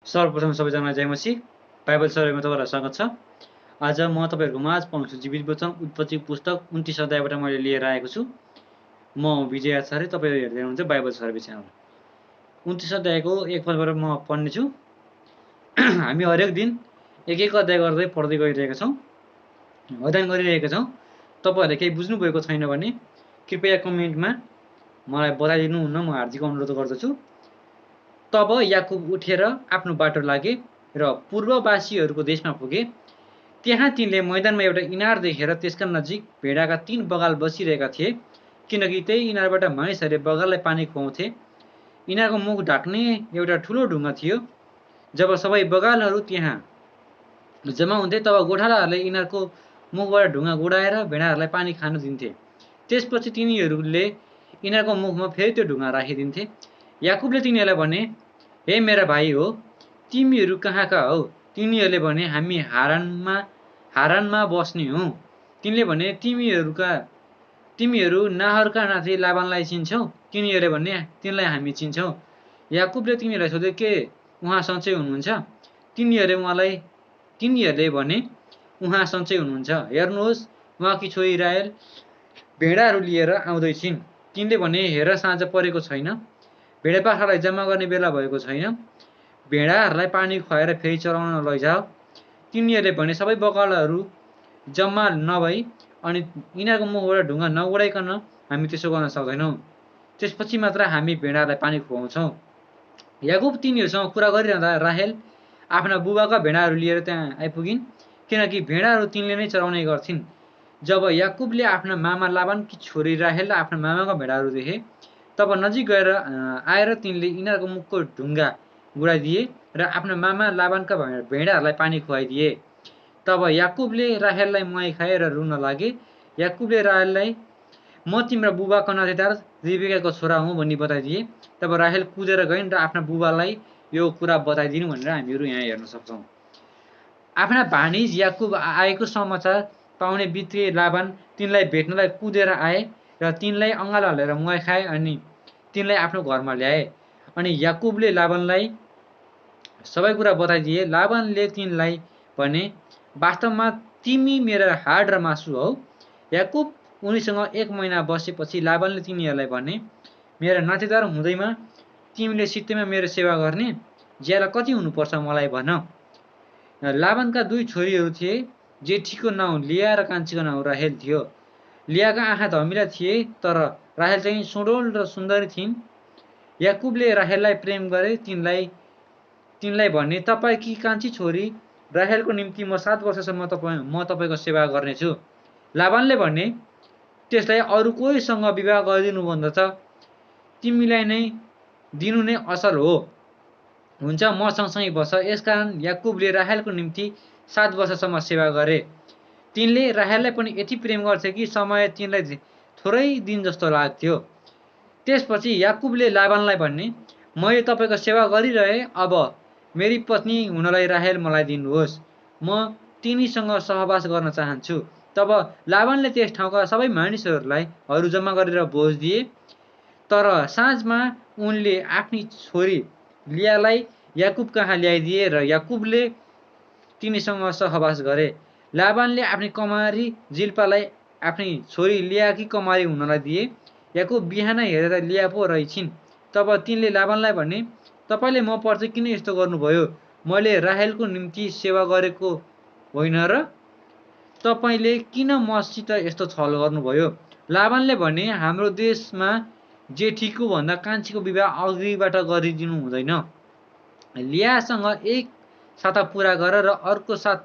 सर्वप्रथम सबैजना जय मसी बाइबल सर्वेमा तपाईँहरूलाई स्वागत छ। आज म तपाईँहरूको माझ पाउँछु जीवित वचन उत्पत्ति पुस्तक 29 अध्यायबाट मैले लिएर आएको छु। म विजय आचार्य, तपाईहरू हेर्दै हुनुहुन्छ बाइबल सर्वे च्यानल। 29 अध्यायको एक पदबाट म पढ्नेछु। हामी हरेक दिन एक एक अध्याय गर्दै पढ्दै गइरहेका छौँ, अध्ययन गरिरहेका छौँ। तपाईँहरूले केही बुझ्नुभएको छैन भने कृपया कमेन्टमा मलाई बताइदिनुहुन्न, म हार्दिक अनुरोध गर्दछु। तब याकुब उठेर आफ्नो बाटो लागे र पूर्ववासीहरूको देशमा पुगे। त्यहाँ तिनले मैदानमा एउटा इनार देखेर त्यसका नजिक भेडाका 3 बगाल बसिरहेका थिए, किनकि त्यही इनारबाट मानिसहरूले बगाललाई पानी खुवाउँथे। इनारको मुख ढाक्ने एउटा ठुलो ढुङ्गा थियो। जब सबै बगालहरू त्यहाँ जम्मा हुन्थे तब गोठालाहरूले इनारको मुखबाट ढुङ्गा गुडाएर भेडाहरूलाई पानी खान दिन्थे। त्यसपछि तिनीहरूले इनारको मुखमा फेरि त्यो ढुङ्गा राखिदिन्थे। याकुबले तिनीहरूलाई भने, हे मेरा भाइ हो, तिमीहरू कहाँका हौ? तिनीहरूले भने, हामी हारानमा बस्ने हौँ। तिनले भने, तिमीहरू नाहरका नाति लाबानलाई चिन्छौ? तिनीहरूले भने, तिनलाई हामी चिन्छौँ। याकुबले तिनीहरूलाई सोधे, के उहाँ सन्चै हुनुहुन्छ? तिनीहरूले भने, उहाँ सन्चै हुनुहुन्छ। हेर्नुहोस्, उहाँकी छोरी राहेल भेडाहरू लिएर आउँदैछिन्। तिनले भने, हेर, साँझ परेको छैन, भेडापाखालाई जम्मा गर्ने बेला भएको छैन, भेडाहरूलाई पानी खुवाएर फेरि चराउन लैजाऊ। तिनीहरूले भने, सबै बगालहरू जम्मा नभई अनि इनारको मुखबाट ढुङ्गा नगुडाइकन हामी त्यसो गर्न सक्दैनौँ। त्यसपछि मात्र हामी भेडाहरूलाई पानी खुवाउँछौँ। याकुब तिनीहरूसँग कुरा गरिरहँदा राहेल आफ्ना बुबाका भेडाहरू लिएर त्यहाँ आइपुगिन्, किनकि भेडाहरू तिनले नै चराउने गर्थिन्। जब याकुबले आफ्ना मामा लाबानकी छोरी राहेल आफ्ना मामाका भेडाहरू देखे, तब नजिक गएर आएर तिनले इनारको मुखको ढुङ्गा गुडाइदिए र आफ्ना मामा लाबानका भेडाहरूलाई पानी खुवाइदिए। तब याकुबले राहेललाई मुहाई खाए र रुन लागे। याकुबले राहेललाई, म तिम्रा बुबाको नातेदार रिबेकाको छोरा हुँ भनी बताइदिए। तब राहेल कुदेर गइन् र आफ्ना बुबालाई यो कुरा बताइदिनु भनेर हामीहरू यहाँ हेर्न सक्छौँ। आफ्ना भानिज याकुब आएको समाचार पाउने बित्तिकै लाबान तिनलाई भेट्नलाई कुदेर आए र तिनलाई अँगालो हालेर मुहाई खाए अनि तिनलाई आफ्नो घरमा ल्याए। अनि याकुबले लाबानलाई सबै कुरा बताइदिए। लाबानले तिनलाई भने, वास्तवमा तिमी मेरा हाड र मासु हौ। याकुब उनीसँग 1 महिना बसेपछि लाबानले तिनीहरूलाई भने, मेरा नातेदार हुँदैमा तिमीले सित्तैमा मेरो सेवा गर्ने? ज्याला कति हुनुपर्छ मलाई भन। लाबानका 2 छोरीहरू थिए, जेठीको नाउँ लिया र कान्छीको नाउँ राहेल थियो। लियाका आँखा धमिला थिए, तर राहेल चाहिँ सुडोल र सुन्दरी थिइन्। याकुबले राहेललाई प्रेम गरे। तिनलाई भने, तपाईँकी कान्छी छोरी राहेलको निम्ति म 7 वर्षसम्म म तपाईँको सेवा गर्नेछु। लाबानले भने, त्यसलाई अरू कोहीसँग विवाह गरिदिनुभन्दा त तिमीलाई नै दिनु नै असल हो। हुन्छ, म सँगसँगै बस। यसकारण याकुबले राहेलको निम्ति 7 वर्षसम्म सेवा गरे। तिनले राहेललाई पनि यति प्रेम गर्थे कि समय तिनलाई थोरै दिन जस्तो लाग्थ्यो। त्यसपछि याकुबले लाबानलाई भने, मैले तपाईँको सेवा गरिरहे, अब मेरी पत्नी हुनलाई राहेल मलाई दिनुहोस्, म तिनीसँग सहवास गर्न चाहन्छु। तब लाबानले त्यस ठाउँका सबै मानिसहरू जम्मा गरेर भोज दिए। तर साँझमा उनले आफ्नी छोरी लियालाई याकुब कहाँ ल्याइदिए र याकुबले तिनीसँग सहवास गरे। लाबानले आफ्नी कमारी जिल्पालाई आफ्नी छोरी लियाकी कमारी हुनलाई दिए। याकुब बिहान हेरेर लिया पो रहेछिन्। तब तिनले लाबानलाई भने, तपाईँले म प्रति किन यस्तो गर्नुभयो? मैले राहेलको निम्ति सेवा गरेको होइन र? तपाईँले किन मसित यस्तो छल गर्नुभयो? लाबानले भने, हाम्रो देशमा जेठीको भन्दा कान्छीको विवाह अघिबाट गरिदिनु हुँदैन। लियासँग 1 साता पुरा गर र अर्को 7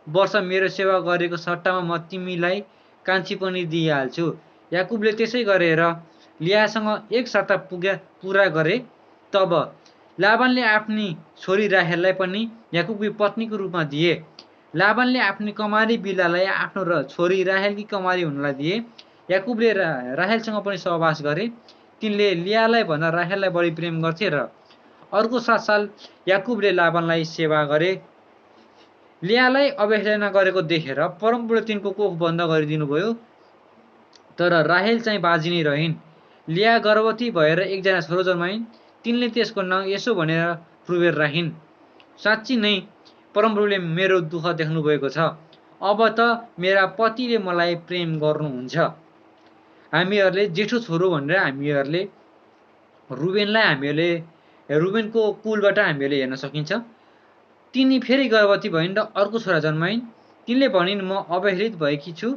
वर्ष मेरो सेवा गरेको सट्टामा म तिमीलाई कान्छी पनि दिइहाल्छु। याकुबले त्यसै गरेर लियासँग 1 साता पुरा गरे। तब लाबानले आफ्नी छोरी राहेललाई पनि याकुबकी पत्नीको रूपमा दिए। लाबानले आफ्नी कमारी बिलालाई आफ्नो छोरी राहेलकी कमारी हुनलाई दिए। याकुबले राहेलसँग पनि सहवास गरे। तिनले लियालाई भन्दा राहेललाई बढी प्रेम गर्थे र अर्को 7 साल याकुबले लाबानलाई सेवा गरे। लियालाई अवहेलना गरेको देखेर परमप्रभुले तिनको कोख बन्द गरिदिनु भयो। तर राहेल चाहिँ बाजी नै रहिन्। लिया गर्भवती भएर एकजना छोरो जन्माइन्। तिनले त्यसको नाउँ यसो भनेर रुबेल राखिन्। साँच्ची नै परमप्रभुले मेरो दुःख देख्नुभएको छ। अब त मेरा पतिले मलाई प्रेम गर्नुहुन्छ। हामीहरूले जेठो छोरो भनेर हामीहरूले रुबेनको कुलबाट हामीहरूले हेर्न सकिन्छ। तिनी फेरि गर्भवती भइन् र अर्को छोरा जन्माइन्। तिनले भनिन् म अवहेलित भएकी छु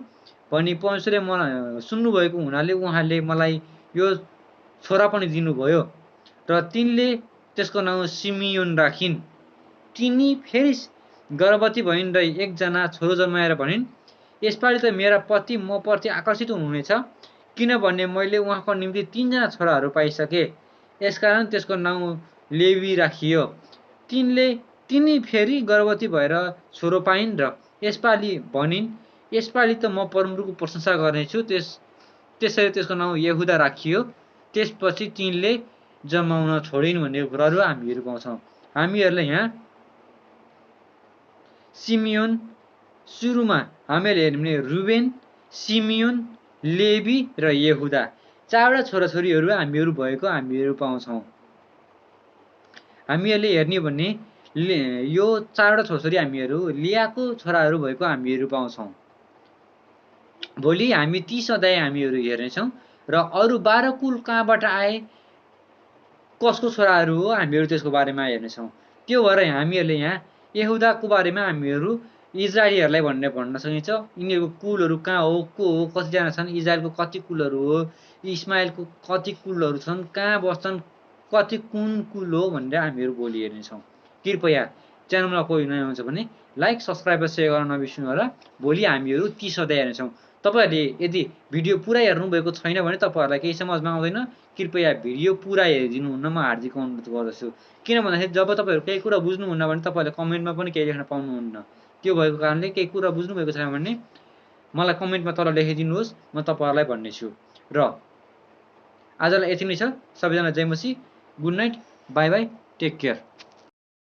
भनी परमेश्वरले मलाई सुन्नुभएको हुनाले उहाँले मलाई यो छोरा पनि दिनुभयो र तिनले त्यसको नाउँ सिमियोन राखिन्। तिनी फेरि गर्भवती भइन् र एकजना छोरो जन्माएर भनिन् यसपालि त मेरा पति म प्रति आकर्षित हुनुहुनेछ किनभने मैले उहाँको निम्ति 3 जना छोराहरू पाइसके। यसकारण त्यसको नाउँ लेवी राखियो। तिनी फेरि गर्भवती भएर छोरो पाइन् र यसपालि भनिन् यसपालि त म परमप्रभुको प्रशंसा गर्नेछु। त्यसरी त्यसको नाउँ यहुदा राखियो। त्यसपछि तिनले जन्माउन छोडिन् भन्ने कुराहरू हामीहरू पाउँछौँ। हामीहरूले यहाँ सिमियोन सुरुमा हामीले हेर्यौँ भने रुबेन, सिमियोन, लेवी र यहुदा 4वटा छोराछोरीहरू हामीहरू भएको हामीहरू पाउँछौँ। हामीहरूले हेर्ने भने यो 4वटा छोराछोरी हामीहरू लियाको छोराहरू भएको हामीहरू पाउँछौँ। भोलि हामी 30 अध्याय हामीहरू हेर्नेछौँ र अरू 12 कुल कहाँबाट आए, कसको छोराहरू हो हामीहरू त्यसको बारेमा हेर्नेछौँ। त्यो भएर हामीहरूले यहाँ यहुदाको बारेमा हामीहरू इजरायलीहरूलाई भन्न सकिन्छ। यिनीहरूको कुलहरू कहाँ हो, को हो, कतिजना छन्, इजरायलको कति कुलहरू हो, इस्माइलको कति कुलहरू छन्, कहाँ बस्छन्, कति कुन कुल हो भनेर हामीहरू भोलि हेर्नेछौँ। कृपया च्यानलमा कोही नयाँ हुन्छ भने लाइक, सब्सक्राइब र सेयर गर्न नबिर्सनु होला। भोलि हामीहरू 30 अध्याय हेर्नेछौँ। तपाईँहरूले यदि भिडियो पुरा हेर्नुभएको छैन भने तपाईँहरूलाई केही समझमा आउँदैन, कृपया भिडियो पुरा हेरिदिनुहुन्न म हार्दिक अनुरोध गर्दछु। किन भन्दाखेरि जब तपाईँहरू केही कुरा बुझ्नुहुन्न भने तपाईँहरूले कमेन्टमा पनि केही लेख्न पाउनुहुन्न। त्यो भएको कारणले केही कुरा बुझ्नुभएको छैन भने मलाई कमेन्टमा तल लेखिदिनुहोस्, म तपाईँहरूलाई भन्नेछु। र आजलाई यति नै छ। सबैजना जय Masih, good night, bye bye, take care.